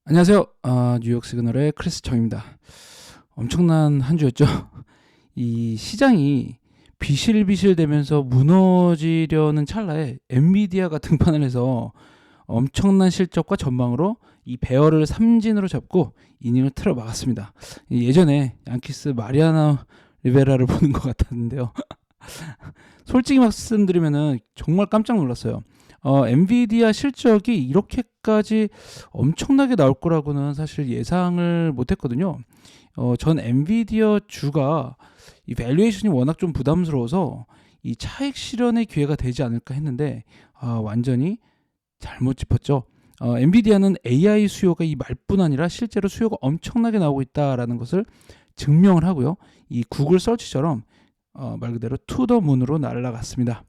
안녕하세요. 뉴욕 시그널의 크리스 정입니다. 엄청난 한 주였죠. 이 시장이 비실비실대면서 무너지려는 찰나에 엔비디아가 등판을 해서 엄청난 실적과 전망으로 이 베어를 삼진으로 잡고 이닝을 틀어 막았습니다. 예전에 양키스 마리아나 리베라를 보는 것 같았는데요. 솔직히 말씀드리면은 정말 깜짝 놀랐어요. 엔비디아 실적이 이렇게까지 엄청나게 나올 거라고는 사실 예상을 못했거든요. 전 엔비디아 주가 이 밸류에이션이 워낙 좀 부담스러워서 이 차익 실현의 기회가 되지 않을까 했는데 완전히 잘못 짚었죠. 엔비디아는 AI 수요가 이 말뿐 아니라 실제로 수요가 엄청나게 나오고 있다라는 것을 증명을 하고요. 이 구글 서치처럼 말 그대로 투더 문으로 날아갔습니다.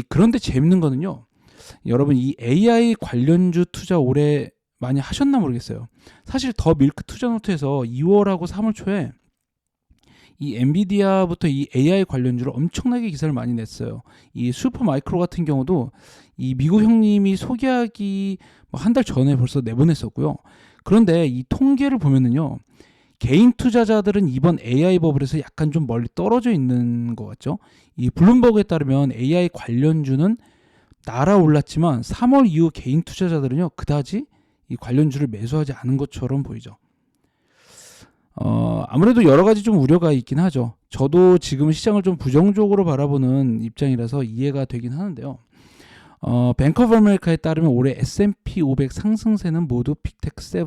그런데 재밌는 거는요. 여러분 이 AI 관련주 투자 올해 많이 하셨나 모르겠어요. 사실 더 밀크 투자노트에서 2월하고 3월 초에 이 엔비디아부터 이 AI 관련주를 엄청나게 기사를 많이 냈어요. 이 슈퍼마이크로 같은 경우도 이 미국 형님이 소개하기 한 달 전에 벌써 내보냈었고요. 그런데 이 통계를 보면은요. 개인 투자자들은 이번 AI 버블에서 약간 좀 멀리 떨어져 있는 것 같죠. 이 블룸버그에 따르면 AI 관련주는 날아올랐지만 3월 이후 개인 투자자들은요 그다지 이 관련주를 매수하지 않은 것처럼 보이죠. 아무래도 여러 가지 좀 우려가 있긴 하죠. 저도 지금 시장을 좀 부정적으로 바라보는 입장이라서 이해가 되긴 하는데요. 뱅크 오브 아메리카에 따르면 올해 S&P 500 상승세는 모두 빅테크 7,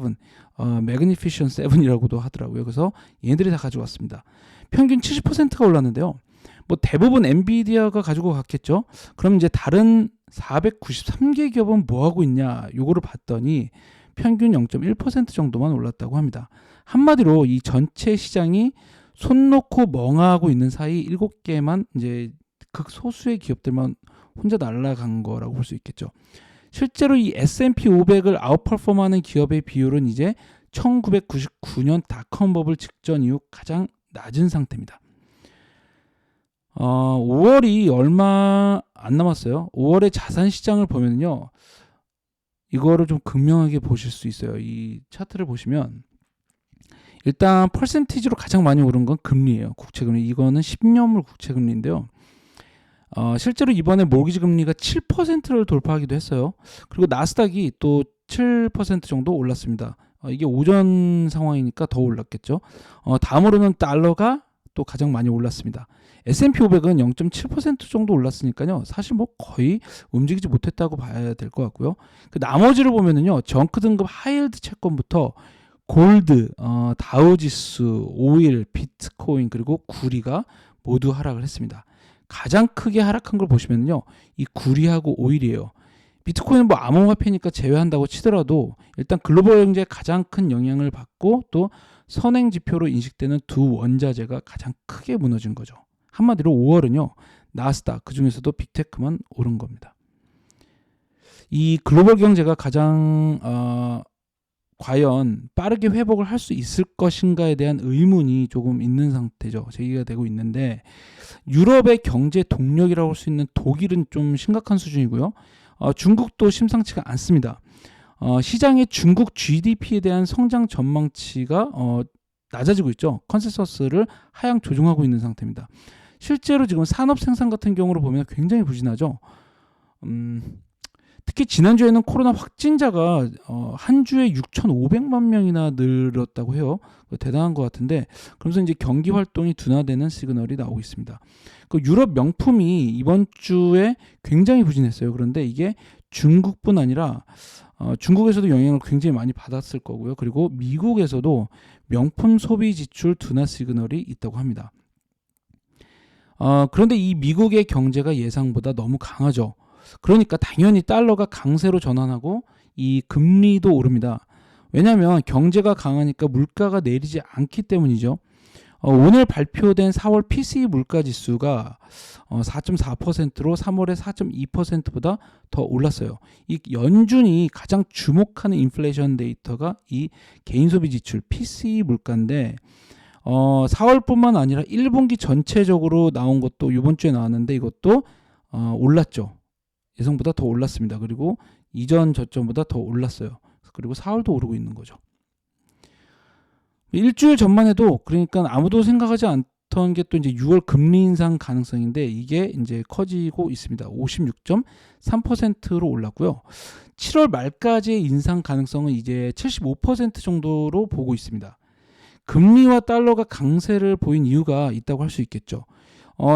매그니피션 7이라고도 하더라고요. 그래서 얘네들이 다 가져왔습니다. 평균 70%가 올랐는데요. 뭐 대부분 엔비디아가 가지고 갔겠죠. 그럼 이제 다른 493개 기업은 뭐 하고 있냐? 요거를 봤더니 평균 0.1% 정도만 올랐다고 합니다. 한마디로 이 전체 시장이 손 놓고 멍하고 있는 사이 7개만 이제 극소수의 기업들만 혼자 날아간 거라고 볼 수 있겠죠. 실제로 이 S&P 500을 아웃퍼폼하는 기업의 비율은 이제 1999년 닷컴 버블 직전 이후 가장 낮은 상태입니다. 5월이 얼마 안 남았어요. 5월의 자산 시장을 보면요. 이거를 좀 극명하게 보실 수 있어요. 이 차트를 보시면 일단 퍼센티지로 가장 많이 오른 건 금리예요. 국채금리. 이거는 10년물 국채금리인데요. 실제로 이번에 모기지 금리가 7%를 돌파하기도 했어요. 그리고 나스닥이 또 7% 정도 올랐습니다. 이게 오전 상황이니까 더 올랐겠죠. 다음으로는 달러가 또 가장 많이 올랐습니다. S&P 500은 0.7% 정도 올랐으니까요. 사실 뭐 거의 움직이지 못했다고 봐야 될 것 같고요. 그 나머지를 보면은요. 정크 등급 하이힐드 채권부터 골드, 다우지수, 오일, 비트코인 그리고 구리가 모두 하락을 했습니다. 가장 크게 하락한 걸 보시면요. 이 구리하고 오일이에요. 비트코인은 뭐 암호화폐니까 제외한다고 치더라도 일단 글로벌 경제에 가장 큰 영향을 받고 또 선행 지표로 인식되는 두 원자재가 가장 크게 무너진 거죠. 한마디로 5월은요. 나스닥 그중에서도 빅테크만 오른 겁니다. 이 글로벌 경제가 가장 과연 빠르게 회복을 할 수 있을 것인가에 대한 의문이 조금 있는 상태죠. 제기가 되고 있는데 유럽의 경제 동력이라고 할 수 있는 독일은 좀 심각한 수준이고요. 중국도 심상치가 않습니다. 시장의 중국 GDP에 대한 성장 전망치가 낮아지고 있죠. 컨센서스를 하향 조정하고 있는 상태입니다. 실제로 지금 산업 생산 같은 경우로 보면 굉장히 부진하죠. 특히 지난주에는 코로나 확진자가 한 주에 6,500만 명이나 늘었다고 해요. 대단한 것 같은데 그러면서 이제 경기 활동이 둔화되는 시그널이 나오고 있습니다. 그 유럽 명품이 이번 주에 굉장히 부진했어요. 그런데 이게 중국뿐 아니라 중국에서도 영향을 굉장히 많이 받았을 거고요. 그리고 미국에서도 명품 소비 지출 둔화 시그널이 있다고 합니다. 그런데 이 미국의 경제가 예상보다 너무 강하죠. 그러니까 당연히 달러가 강세로 전환하고 이 금리도 오릅니다. 왜냐하면 경제가 강하니까 물가가 내리지 않기 때문이죠. 오늘 발표된 4월 PCE 물가 지수가 4.4%로 3월에 4.2%보다 더 올랐어요. 이 연준이 가장 주목하는 인플레이션 데이터가 이 개인소비 지출 PCE 물가인데 4월뿐만 아니라 1분기 전체적으로 나온 것도 이번 주에 나왔는데 이것도 올랐죠. 예상보다 더 올랐습니다. 그리고 이전 저점보다 더 올랐어요. 그리고 4월도 오르고 있는 거죠. 일주일 전만 해도 그러니까 아무도 생각하지 않던 게 또 이제 6월 금리 인상 가능성인데 이게 이제 커지고 있습니다. 56.3%로 올랐고요. 7월 말까지의 인상 가능성은 이제 75% 정도로 보고 있습니다. 금리와 달러가 강세를 보인 이유가 있다고 할 수 있겠죠.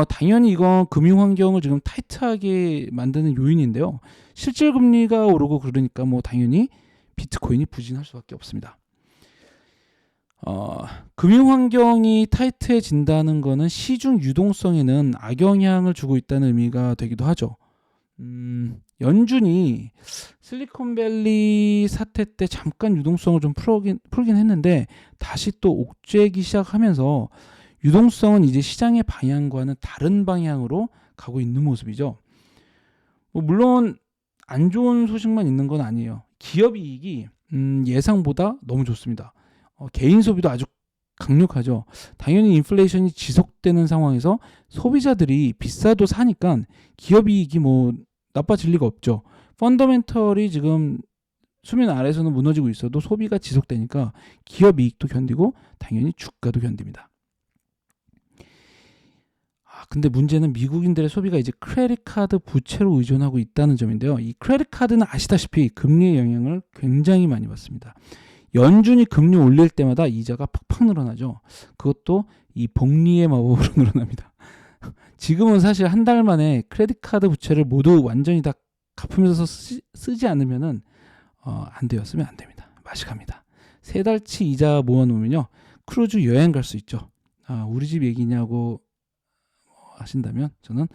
당연히 이건 금융 환경을 지금 타이트하게 만드는 요인인데요. 실질 금리가 오르고 그러니까 뭐 당연히 비트코인이 부진할 수밖에 없습니다. 금융 환경이 타이트해진다는 것은 시중 유동성에는 악영향을 주고 있다는 의미가 되기도 하죠. 연준이 실리콘밸리 사태 때 잠깐 유동성을 좀 풀긴 했는데 다시 또 옥죄기 시작하면서 유동성은 이제 시장의 방향과는 다른 방향으로 가고 있는 모습이죠. 물론 안 좋은 소식만 있는 건 아니에요. 기업 이익이 예상보다 너무 좋습니다. 개인 소비도 아주 강력하죠. 당연히 인플레이션이 지속되는 상황에서 소비자들이 비싸도 사니까 기업 이익이 뭐 나빠질 리가 없죠. 펀더멘털이 지금 수면 아래에서는 무너지고 있어도 소비가 지속되니까 기업 이익도 견디고 당연히 주가도 견딥니다. 근데 문제는 미국인들의 소비가 이제 크레딧 카드 부채로 의존하고 있다는 점인데요. 이 크레딧 카드는 아시다시피 금리의 영향을 굉장히 많이 받습니다. 연준이 금리 올릴 때마다 이자가 팍팍 늘어나죠. 그것도 이 복리의 마법으로 늘어납니다. 지금은 사실 한 달 만에 크레딧 카드 부채를 모두 완전히 다 갚으면서 쓰지 않으면은 안 되었으면 안 됩니다. 맛이 갑니다. 3달치 이자 모아놓으면요 크루즈 여행 갈 수 있죠. 우리 집 얘기냐고 하신다면 저는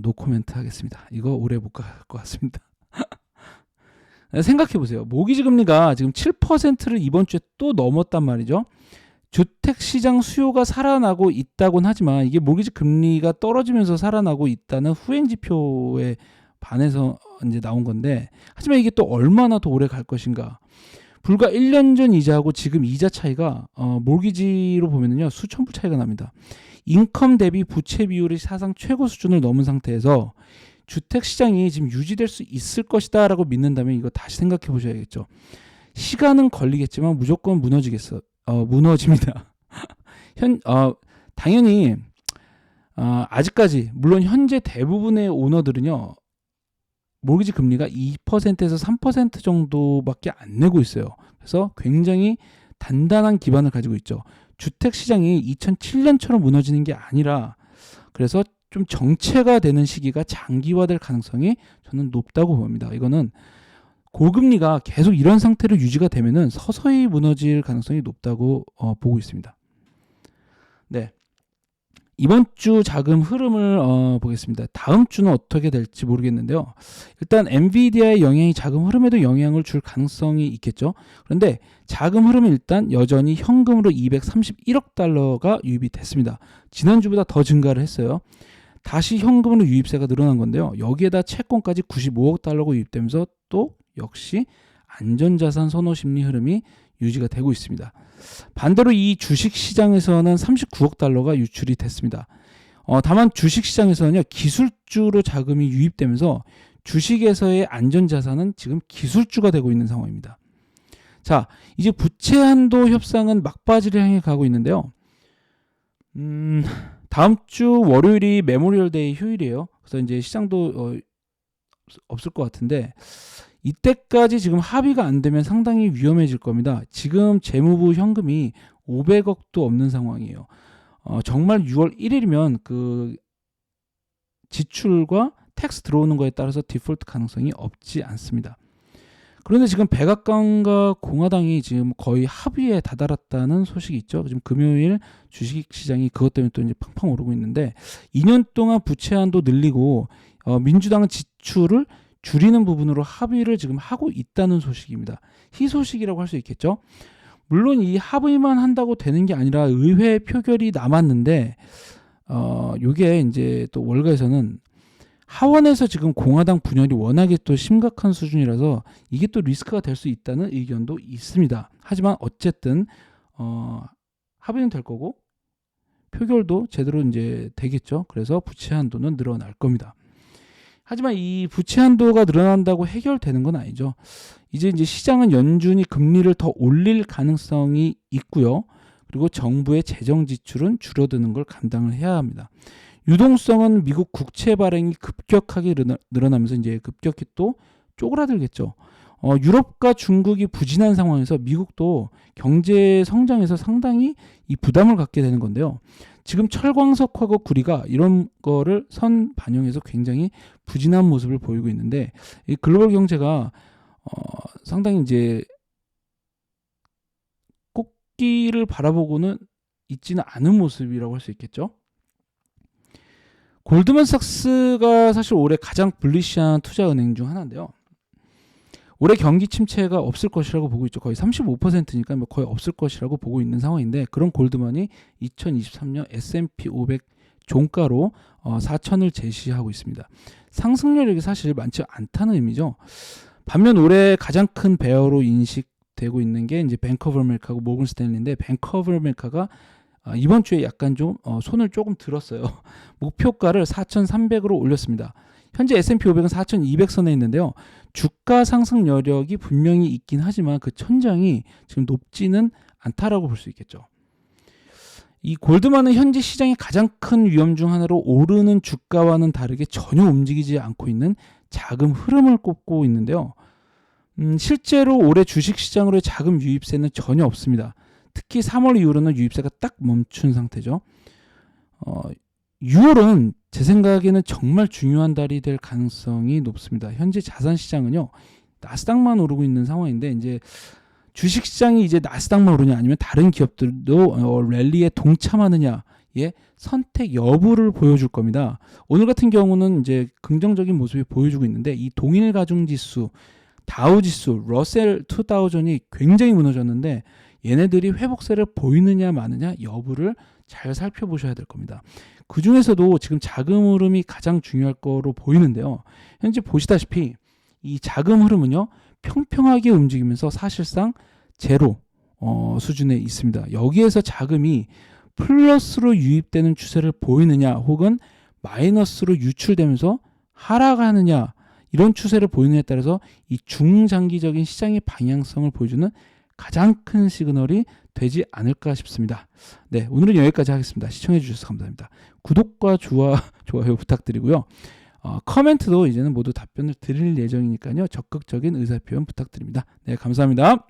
노코멘트 하겠습니다. 이거 오래 못 갈 것 같습니다. 생각해보세요. 모기지 금리가 지금 7%를 이번 주에 또 넘었단 말이죠. 주택시장 수요가 살아나고 있다곤 하지만 이게 모기지 금리가 떨어지면서 살아나고 있다는 후행지표에 반해서 이제 나온 건데, 하지만 이게 또 얼마나 더 오래 갈 것인가. 불과 1년 전 이자하고 지금 이자 차이가 모기지로 보면은요 수천 불 차이가 납니다. 인컴 대비 부채 비율이 사상 최고 수준을 넘은 상태에서 주택시장이 지금 유지될 수 있을 것이다 라고 믿는다면 이거 다시 생각해 보셔야겠죠. 시간은 걸리겠지만 무조건 무너집니다. 당연히 아직까지 물론 현재 대부분의 오너들은요 모기지 금리가 2%에서 3% 정도밖에 안 내고 있어요. 그래서 굉장히 단단한 기반을 가지고 있죠. 주택시장이 2007년처럼 무너지는 게 아니라 그래서 좀 정체가 되는 시기가 장기화될 가능성이 저는 높다고 봅니다. 이거는 고금리가 계속 이런 상태로 유지가 되면은 서서히 무너질 가능성이 높다고 보고 있습니다. 네. 이번 주 자금 흐름을 보겠습니다. 다음 주는 어떻게 될지 모르겠는데요. 일단 엔비디아의 영향이 자금 흐름에도 영향을 줄 가능성이 있겠죠. 그런데 자금 흐름은 일단 여전히 현금으로 231억 달러가 유입이 됐습니다. 지난주보다 더 증가를 했어요. 다시 현금으로 유입세가 늘어난 건데요. 여기에다 채권까지 95억 달러가 유입되면서 또 역시 안전자산 선호 심리 흐름이 유지가 되고 있습니다. 반대로 이 주식시장에서는 39억 달러가 유출이 됐습니다. 다만 주식시장에서는요 기술주로 자금이 유입되면서 주식에서의 안전자산은 지금 기술주가 되고 있는 상황입니다. 자, 이제 부채 한도 협상은 막바지를 향해 가고 있는데요. 다음 주 월요일이 메모리얼데이 휴일이에요. 그래서 이제 시장도 없을 것 같은데 이때까지 지금 합의가 안 되면 상당히 위험해질 겁니다. 지금 재무부 현금이 500억도 없는 상황이에요. 정말 6월 1일이면 그 지출과 텍스 들어오는 거에 따라서 디폴트 가능성이 없지 않습니다. 그런데 지금 백악관과 공화당이 지금 거의 합의에 다다랐다는 소식이 있죠. 지금 금요일 주식시장이 그것 때문에 또 이제 팡팡 오르고 있는데 2년 동안 부채 한도 늘리고 민주당은 지출을 줄이는 부분으로 합의를 지금 하고 있다는 소식입니다. 희소식이라고 할 수 있겠죠. 물론 이 합의만 한다고 되는 게 아니라 의회 표결이 남았는데 요게 이제 또 월가에서는 하원에서 지금 공화당 분열이 워낙에 또 심각한 수준이라서 이게 또 리스크가 될 수 있다는 의견도 있습니다. 하지만 어쨌든 합의는 될 거고 표결도 제대로 이제 되겠죠. 그래서 부채 한도는 늘어날 겁니다. 하지만 이 부채 한도가 늘어난다고 해결되는 건 아니죠. 이제 시장은 연준이 금리를 더 올릴 가능성이 있고요. 그리고 정부의 재정 지출은 줄어드는 걸 감당을 해야 합니다. 유동성은 미국 국채 발행이 급격하게 늘어나면서 이제 급격히 또 쪼그라들겠죠. 유럽과 중국이 부진한 상황에서 미국도 경제 성장에서 상당히 이 부담을 갖게 되는 건데요. 지금 철광석하고 구리가 이런 거를 선 반영해서 굉장히 부진한 모습을 보이고 있는데 이 글로벌 경제가 상당히 이제 꼭기를 바라보고는 있지는 않은 모습이라고 할 수 있겠죠. 골드만삭스가 사실 올해 가장 불리시한 투자은행 중 하나인데요. 올해 경기 침체가 없을 것이라고 보고 있죠. 거의 35%니까 뭐 거의 없을 것이라고 보고 있는 상황인데 그런 골드만이 2023년 S&P 500 종가로 4천을 제시하고 있습니다. 상승 여력이 사실 많지 않다는 의미죠. 반면 올해 가장 큰 베어로 인식되고 있는 게 이제 뱅크 오브 아메리카하고 모건 스탠리인데 뱅크 오브 아메리카가 이번 주에 약간 좀 손을 조금 들었어요. 목표가를 4,300으로 올렸습니다. 현재 S&P 500은 4,200선에 있는데요. 주가 상승 여력이 분명히 있긴 하지만 그 천장이 지금 높지는 않다라고 볼 수 있겠죠. 이 골드만은 현재 시장의 가장 큰 위험 중 하나로 오르는 주가와는 다르게 전혀 움직이지 않고 있는 자금 흐름을 꼽고 있는데요. 실제로 올해 주식시장으로의 자금 유입세는 전혀 없습니다. 특히 3월 이후로는 유입세가 딱 멈춘 상태죠. 6월은 제 생각에는 정말 중요한 달이 될 가능성이 높습니다. 현재 자산 시장은요, 나스닥만 오르고 있는 상황인데 이제 주식 시장이 이제 나스닥만 오르냐 아니면 다른 기업들도 랠리에 동참하느냐의 선택 여부를 보여줄 겁니다. 오늘 같은 경우는 이제 긍정적인 모습이 보여주고 있는데 이 동일 가중 지수, 다우 지수, 러셀 2000이 굉장히 무너졌는데 얘네들이 회복세를 보이느냐 마느냐 여부를 잘 살펴보셔야 될 겁니다. 그 중에서도 지금 자금 흐름이 가장 중요할 거로 보이는데요. 현재 보시다시피 이 자금 흐름은요, 평평하게 움직이면서 사실상 제로 수준에 있습니다. 여기에서 자금이 플러스로 유입되는 추세를 보이느냐 혹은 마이너스로 유출되면서 하락하느냐 이런 추세를 보이느냐에 따라서 이 중장기적인 시장의 방향성을 보여주는 가장 큰 시그널이 되지 않을까 싶습니다. 네, 오늘은 여기까지 하겠습니다. 시청해 주셔서 감사합니다. 구독과 좋아요 부탁드리고요. 커멘트도 이제는 모두 답변을 드릴 예정이니까요. 적극적인 의사표현 부탁드립니다. 네, 감사합니다.